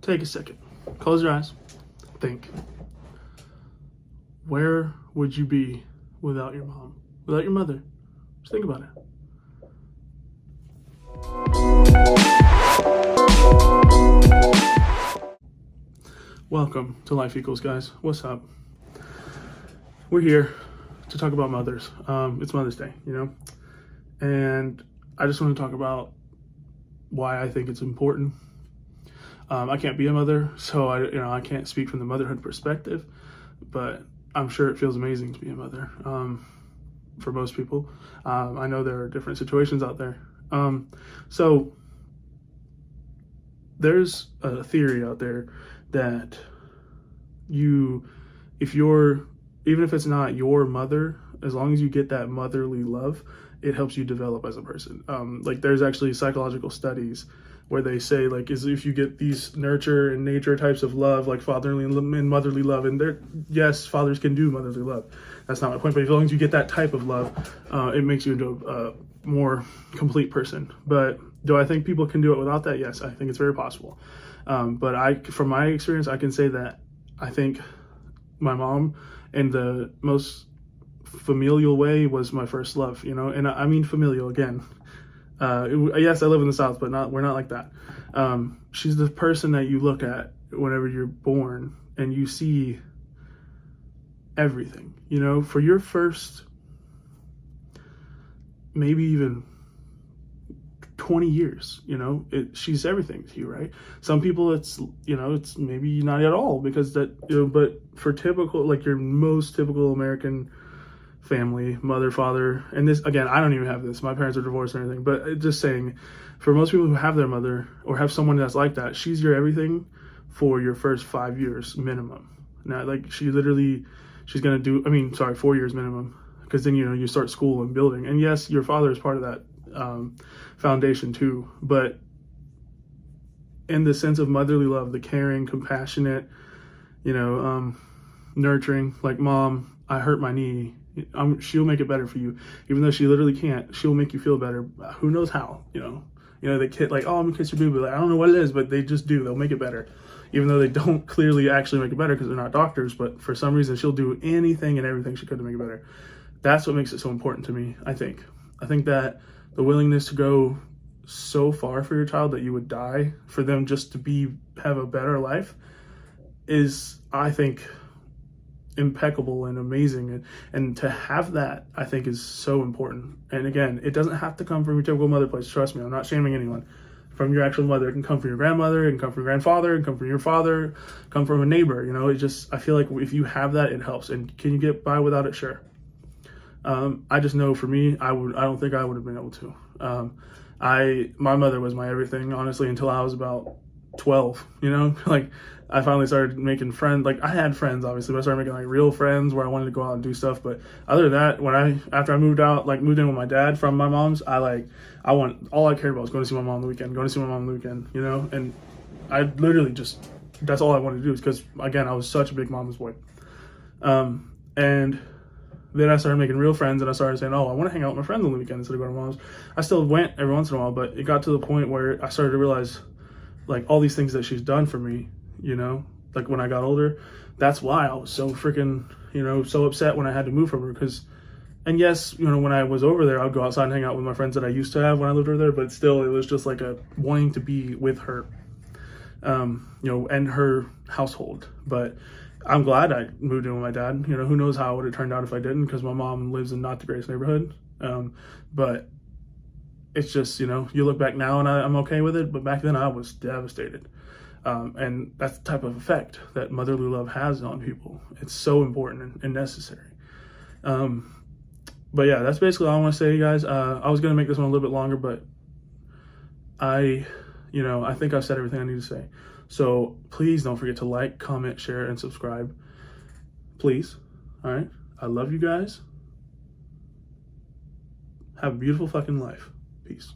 take a second, close your eyes, think. Where would you be without your mom, without your mother? Just think about it. Welcome to Life Equals, guys. What's up? We're here to talk about mothers. It's Mother's Day, and I just want to talk about why I think it's important. I can't be a mother, so I can't speak from the motherhood perspective, but I'm sure it feels amazing to be a mother for most people. I know there are different situations out there. So there's a theory out there that even if it's not your mother, as long as you get that motherly love, it helps you develop as a person. There's actually psychological studies where they say, is if you get these nurture and nature types of love, like fatherly and motherly love, and yes, fathers can do motherly love. That's not my point, but as long as you get that type of love, it makes you into a more complete person. But do I think people can do it without that? Yes, I think it's very possible. But from my experience, I can say that I think my mom, in the most familial way, was my first love, and I mean familial again. Yes, I live in the South, but we're not like that. She's the person that you look at whenever you're born and you see everything, for your first, maybe even 20 years, she's everything to you, right? Some people it's maybe not at all, because but for typical, your most typical American family, mother, father, and this, again, I don't even have this, my parents are divorced and everything, but just saying, for most people who have their mother or have someone that's like that, she's your everything for your first 5 years minimum. Now, she's gonna do, 4 years minimum, because then you start school and building, and yes, your father is part of that foundation too, but in the sense of motherly love, the caring, compassionate, nurturing, like, mom, I hurt my knee, she'll make it better for you, even though she literally can't. She'll make you feel better. Who knows how? The kid, I'm gonna kiss your boob, I don't know what it is, but they just do. They'll make it better, even though they don't clearly actually make it better because they're not doctors. But for some reason, she'll do anything and everything she could to make it better. That's what makes it so important to me. I think that the willingness to go so far for your child that you would die for them just to have a better life is, I think, impeccable and amazing, and to have that, I think, is so important. And again, it doesn't have to come from your typical mother place. Trust me, I'm not shaming anyone. From your actual mother, it can come from your grandmother, it can come from your grandfather, it can come from your father, come from a neighbor. I feel like if you have that, it helps. And can you get by without it? Sure. I just know for me, I don't think I would have been able to. My mother was my everything, honestly, until I was about 12, I finally started making friends. I had friends, obviously, but I started making real friends where I wanted to go out and do stuff. But other than that, after I moved in with my dad from my mom's, all I cared about was going to see my mom on the weekend, and I literally that's all I wanted to do, because, again, I was such a big mama's boy. And then I started making real friends, and I started saying, I want to hang out with my friends on the weekend instead of going to mom's. I still went every once in a while, but it got to the point where I started to realize, all these things that she's done for me, when I got older. That's why I was so freaking, so upset when I had to move from her. And yes, when I was over there, I'd go outside and hang out with my friends that I used to have when I lived over there, but still, it was just a wanting to be with her, and her household. But I'm glad I moved in with my dad. Who knows how it would have turned out if I didn't, because my mom lives in not the greatest neighborhood. But it's just, you look back now and I'm okay with it, but back then I was devastated. And that's the type of effect that motherly love has on people. It's so important and necessary. But yeah, that's basically all I want to say, guys. I was going to make this one a little bit longer, but I think I've said everything I need to say. So please don't forget to like, comment, share, and subscribe. Please. All right. I love you guys. Have a beautiful fucking life. Peace.